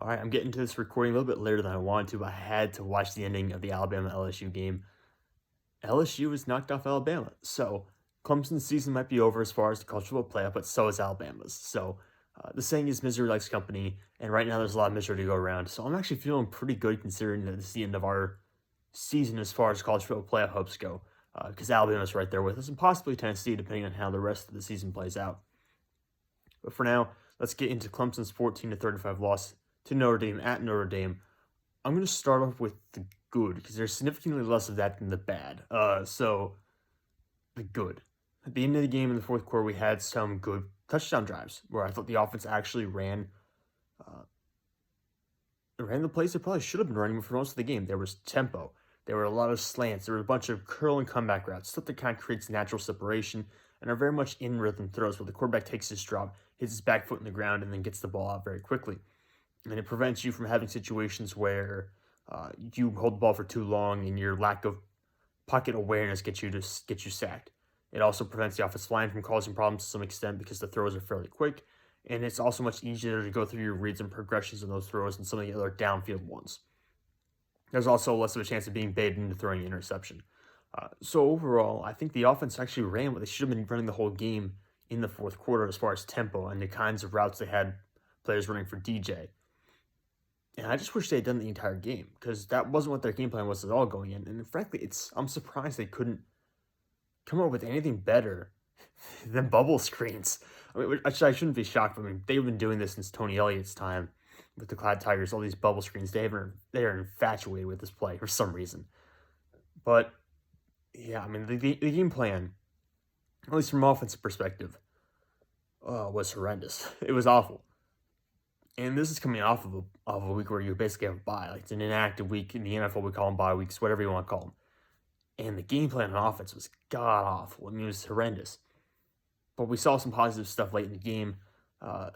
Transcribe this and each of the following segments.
All right, I'm getting to this recording a little bit later than I wanted to, but I had to watch the ending of the Alabama LSU game. LSU was knocked off Alabama, so Clemson's season might be over as far as the college football playoff, but so is Alabama's. So the saying is misery likes company, and right now there's a lot of misery to go around. So I'm actually feeling pretty good considering that this is the end of our season as far as college football playoff hopes go, because Alabama's right there with us, and possibly Tennessee, depending on how the rest of the season plays out. But for now, let's get into Clemson's 14-35 loss to Notre Dame at Notre Dame. I'm going to start off with the good because there's significantly less of that than the bad. So the good. At the end of the game in the fourth quarter, we had some good touchdown drives where I thought the offense actually uh, ran the plays it probably should have been running for most of the game. There was tempo. There were a lot of slants. There were a bunch of curl and comeback routes, stuff that kind of creates natural separation and are very much in rhythm throws where the quarterback takes his drop, hits his back foot in the ground, and then gets the ball out very quickly. And it prevents you from having situations where you hold the ball for too long and your lack of pocket awareness gets you sacked. It also prevents the offensive line from causing problems to some extent because the throws are fairly quick, and it's also much easier to go through your reads and progressions in those throws than some of the other downfield ones. There's also less of a chance of being baited into throwing an interception. So overall, I think the offense actually ran what they should have been running the whole game in the fourth quarter as far as tempo and the kinds of routes they had players running for DJ. And I just wish they had done the entire game because that wasn't what their game plan was at all going in. And frankly, I'm surprised they couldn't come up with anything better than bubble screens. I mean, actually, I shouldn't be shocked. I mean, they've been doing this since Tony Elliott's time with the Cloud Tigers. All these bubble screens, they are infatuated with this play for some reason. But yeah, I mean, the game plan, at least from an offensive perspective, was horrendous. It was awful. And this is coming off of a week where you basically have a bye. Like it's an inactive week in the NFL. We call them bye weeks, whatever you want to call them. And the game plan on offense was god awful. I mean, it was horrendous. But we saw some positive stuff late in the game. Uh,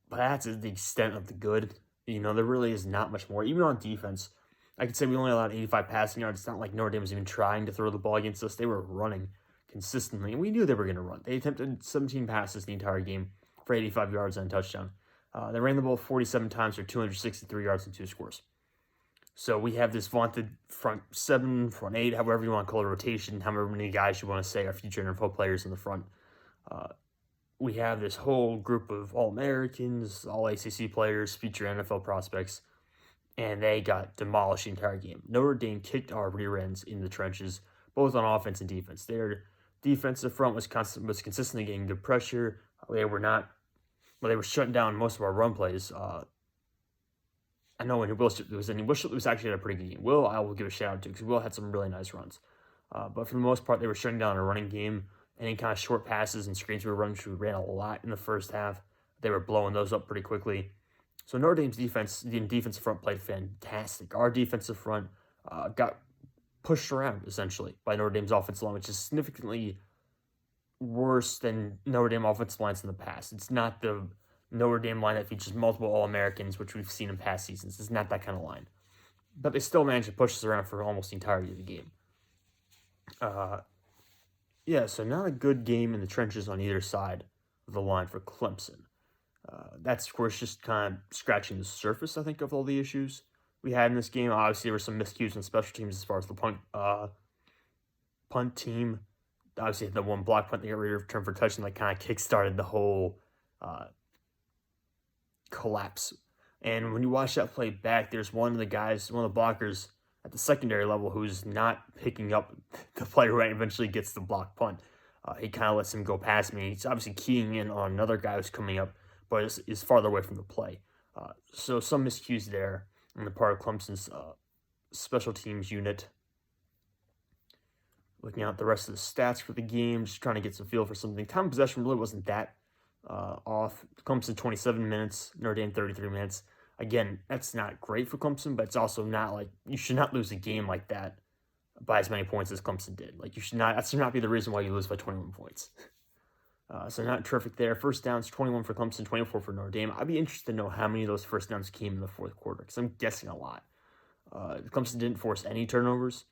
but that's the extent of the good. You know, there really is not much more. Even on defense, I could say we only allowed 85 passing yards. It's not like Notre Dame was even trying to throw the ball against us. They were running consistently, and we knew they were going to run. They attempted 17 passes the entire game for 85 yards and a touchdown. They ran the ball 47 times for 263 yards and 2 scores. So we have this vaunted front 7, front 8, however you want to call it, rotation, however many guys you want to say are future NFL players in the front. Uh, we have this whole group of All-Americans, All-ACC players, future NFL prospects, and they got demolished the entire game. Notre Dame kicked our rear ends in the trenches, both on offense and defense. Their defensive front was consistently getting good pressure. They were shutting down most of our run plays. I know when Will Shipley was in, Will Shipley was actually at a pretty good game. Will, I will give a shout out to because Will had some really nice runs. But for the most part, they were shutting down a running game. Any kind of short passes and screens we were running, we ran a lot in the first half. They were blowing those up pretty quickly. So Notre Dame's defensive front played fantastic. Our defensive front got pushed around, essentially, by Notre Dame's offensive line, which is significantly worse than Notre Dame offensive lines in the past. It's not the Notre Dame line that features multiple All-Americans, which we've seen in past seasons. It's not that kind of line. But they still managed to push us around for almost the entirety of the game. Yeah, so not a good game in the trenches on either side of the line for Clemson. That's, of course, just kind of scratching the surface, I think, of all the issues we had in this game. Obviously, there were some miscues on special teams as far as the punt team. Obviously, the one block punt they got returned for touchdown that kind of kick-started the whole collapse. And when you watch that play back, there's one of the blockers at the secondary level who's not picking up the player who eventually gets the block punt. He kind of lets him go past me. He's obviously keying in on another guy who's coming up, but is farther away from the play. So some miscues there on the part of Clemson's special teams unit. Looking at the rest of the stats for the game, just trying to get some feel for something. Time of possession really wasn't that off. Clemson 27 minutes, Notre Dame 33 minutes. Again, that's not great for Clemson, but it's also not like you should not lose a game like that by as many points as Clemson did. Like that should not be the reason why you lose by 21 points. So not terrific there. First downs, 21 for Clemson, 24 for Notre Dame. I'd be interested to know how many of those first downs came in the fourth quarter because I'm guessing a lot. Clemson didn't force any turnovers.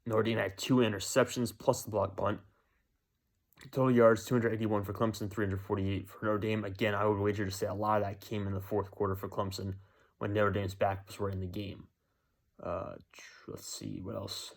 Notre Dame had 2 interceptions plus the block punt. Total yards, 281 for Clemson, 348 for Notre Dame. Again, I would wager to say a lot of that came in the fourth quarter for Clemson when Notre Dame's backups were in the game. Let's see, what else?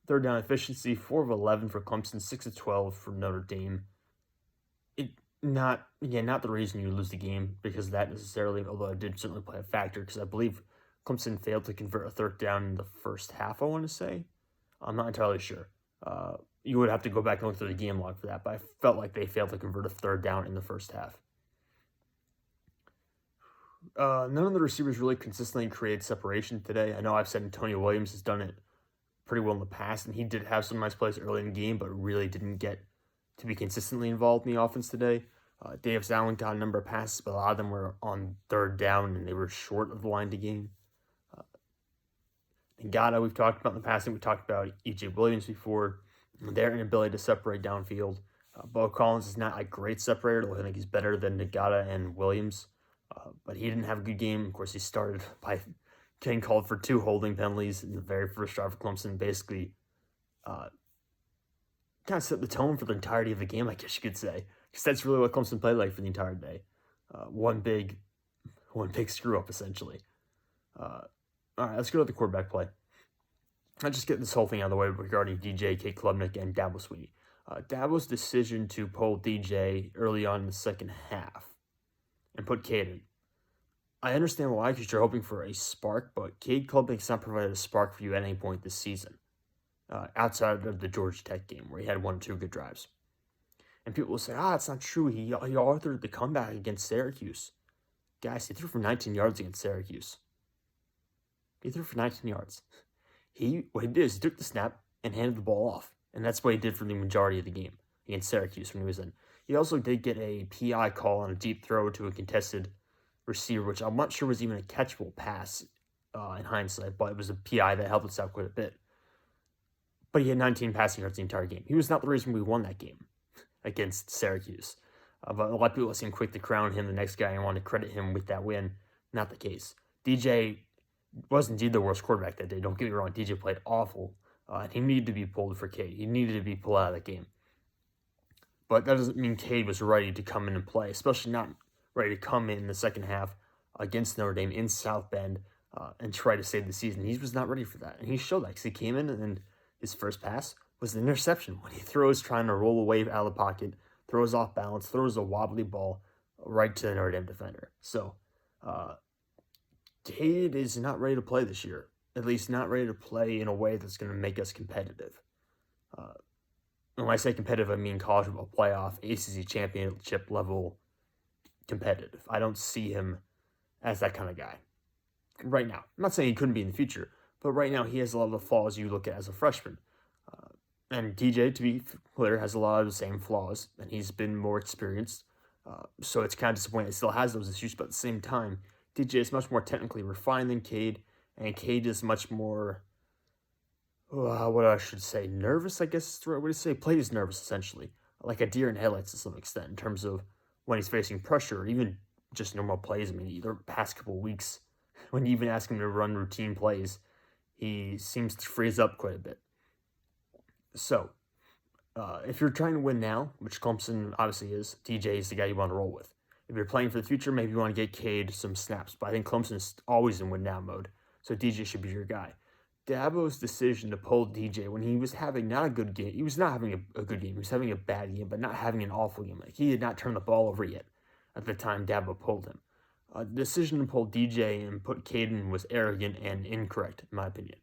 Third down efficiency, 4 of 11 for Clemson, 6 of 12 for Notre Dame. Not the reason you lose the game because of that necessarily, although it did certainly play a factor because I believe Clemson failed to convert a third down in the first half, I want to say. I'm not entirely sure. You would have to go back and look through the game log for that, but I felt like they failed to convert a third down in the first half. None of the receivers really consistently created separation today. I know I've said Antonio Williams has done it pretty well in the past, and he did have some nice plays early in the game, but really didn't get to be consistently involved in the offense today. Davis Allen got a number of passes, but a lot of them were on third down, and they were short of the line to gain. Ngata, we've talked about in the passing. We talked about E.J. Williams before. Their inability to separate downfield. Bo Collins is not a great separator, though I think he's better than Ngata and Williams. But he didn't have a good game. Of course, he started by getting called for 2 holding penalties in the very first drive for Clemson. Basically, kind of set the tone for the entirety of the game, I guess you could say. Because that's really what Clemson played like for the entire day. One big screw-up, essentially. All right, let's go to the quarterback play. I'll just get this whole thing out of the way regarding DJ, Cade Klubnik, and Dabo Swinney. Dabo's decision to pull DJ early on in the second half and put Cade in. I understand why, because you're hoping for a spark, but Cade Klubnik's not provided a spark for you at any point this season, outside of the Georgia Tech game where he had 1 or 2 good drives. And people will say, it's not true. He authored the comeback against Syracuse. Guys, he threw for 19 yards against Syracuse. He threw for 19 yards. What he did is he took the snap and handed the ball off. And that's what he did for the majority of the game against Syracuse when he was in. He also did get a PI call on a deep throw to a contested receiver, which I'm not sure was even a catchable pass in hindsight, but it was a PI that helped us out quite a bit. But he had 19 passing yards the entire game. He was not the reason we won that game against Syracuse. But a lot of people seem quick to crown him the next guy and want to credit him with that win. Not the case. DJ was indeed the worst quarterback that day. Don't get me wrong. DJ played awful. And he needed to be pulled for Cade. He needed to be pulled out of that game. But that doesn't mean Cade was ready to come in and play, especially not ready to come in the second half against Notre Dame in South Bend and try to save the season. He was not ready for that. And he showed that because he came in and his first pass was an interception when he throws trying to roll away out of the pocket, throws off balance, throws a wobbly ball right to the Notre Dame defender. So, Cade is not ready to play this year. At least not ready to play in a way that's going to make us competitive. And when I say competitive, I mean college football playoff, ACC championship level competitive. I don't see him as that kind of guy right now. I'm not saying he couldn't be in the future, but right now he has a lot of the flaws you look at as a freshman. And DJ, to be clear, has a lot of the same flaws, and he's been more experienced. So it's kind of disappointing he still has those issues, but at the same time, DJ is much more technically refined than Cade, and Cade is much more, what I should say, nervous, I guess is the right way to say. Plays nervous, essentially. Like a deer in headlights to some extent, in terms of when he's facing pressure, or even just normal plays. I mean, the past couple of weeks, when you even ask him to run routine plays, he seems to freeze up quite a bit. So, if you're trying to win now, which Clemson obviously is, DJ is the guy you want to roll with. If you're playing for the future, maybe you want to get Cade some snaps. But I think Clemson is always in win-now mode, so DJ should be your guy. Dabo's decision to pull DJ when he was having not a good game. He was not having a good game. He was having a bad game, but not having an awful game. Like, he had not turned the ball over yet at the time Dabo pulled him. The decision to pull DJ and put Cade in was arrogant and incorrect, in my opinion.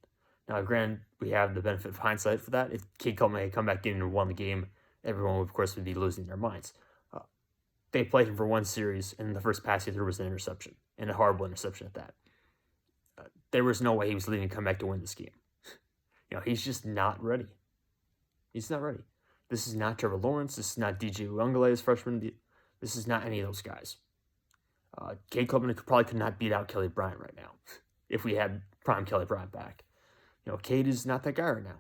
Now, granted, we have the benefit of hindsight for that. If Cade Klubnik had come back in and won the game, everyone, of course, would be losing their minds. They played him for one series, and the first pass he threw was an interception, and a horrible interception at that. There was no way he was leading to come back to win this game. He's just not ready. He's not ready. This is not Trevor Lawrence. This is not DJ Uiagalelei as freshman. This is not any of those guys. Cade Klubnik probably could not beat out Kelly Bryant right now if we had prime Kelly Bryant back. Cade is not that guy right now.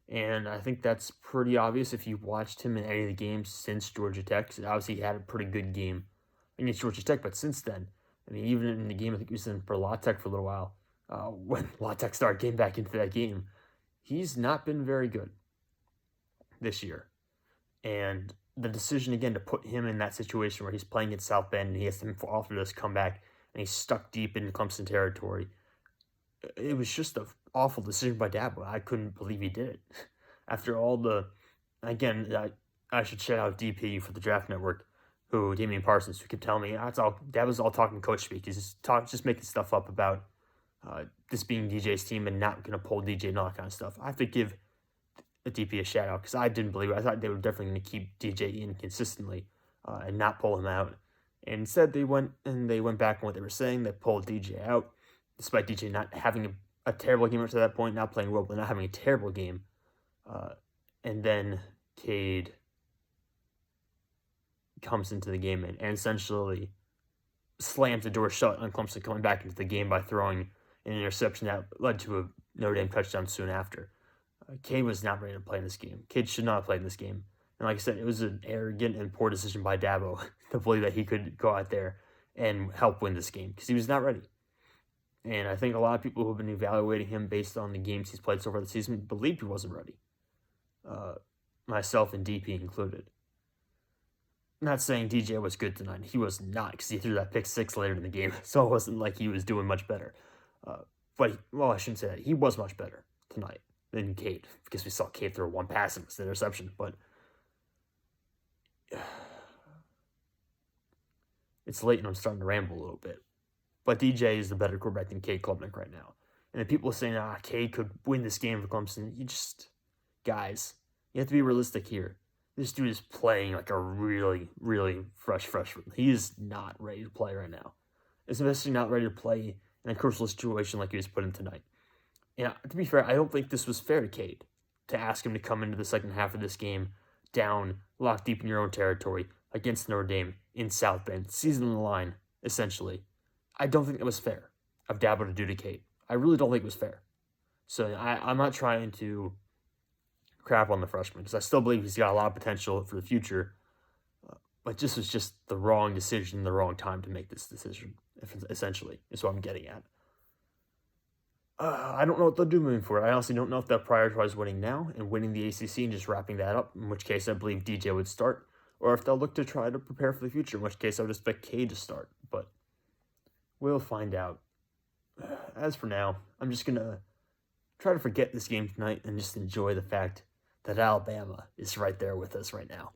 And I think that's pretty obvious if you've watched him in any of the games since Georgia Tech. Obviously, he had a pretty good game against Georgia Tech, but since then, I mean, even in the game, I think he was in for La Tech for a little while. When La Tech started getting back into that game, he's not been very good this year. And the decision again to put him in that situation where he's playing at South Bend and he has to offer this comeback and he's stuck deep in Clemson territory, it was just an awful decision by Dabo. I couldn't believe he did it. After all the, again, I should shout out DP for the Draft Network, Damian Parsons, who kept telling me that's all. Dabo's all talking coach speak. He's just making stuff up about this being DJ's team and not going to pull DJ and all that kind of stuff. I have to give a DP a shout out because I didn't believe it. I thought they were definitely going to keep DJ in consistently and not pull him out. And instead, they went back on what they were saying. They pulled DJ out, despite DJ not having a terrible game up to that point, not playing well, but not having a terrible game. And then Cade comes into the game and essentially slams the door shut on Clemson coming back into the game by throwing an interception that led to a Notre Dame touchdown soon after. Cade was not ready to play in this game. Cade should not have played in this game. And like I said, it was an arrogant and poor decision by Dabo to believe that he could go out there and help win this game because he was not ready. And I think a lot of people who have been evaluating him based on the games he's played so far this season believed he wasn't ready. Myself and DP included. Not saying DJ was good tonight. He was not because he threw that pick six later in the game. So it wasn't like he was doing much better. I shouldn't say that. He was much better tonight than Cade because we saw Cade throw one pass and it was an interception. But it's late and I'm starting to ramble a little bit. But DJ is the better quarterback than Cade Klubnik right now. And the people saying, Cade could win this game for Clemson. Guys, you have to be realistic here. This dude is playing like a really, really fresh freshman. He is not ready to play right now. Especially not ready to play in a crucial situation like he was put in tonight. And to be fair, I don't think this was fair to Cade to ask him to come into the second half of this game down, locked deep in your own territory against Notre Dame in South Bend, season on the line, essentially. I don't think it was fair of Dabo to do to Cade. I really don't think it was fair. So I'm not trying to crap on the freshman because I still believe he's got a lot of potential for the future. But this was just the wrong decision, the wrong time to make this decision, essentially, is what I'm getting at. I don't know what they'll do moving forward. I honestly don't know if they'll prioritize winning now and winning the ACC and just wrapping that up, in which case I believe DJ would start, or if they'll look to try to prepare for the future, in which case I would expect Cade to start. But we'll find out. As for now, I'm just going to try to forget this game tonight and just enjoy the fact that Alabama is right there with us right now.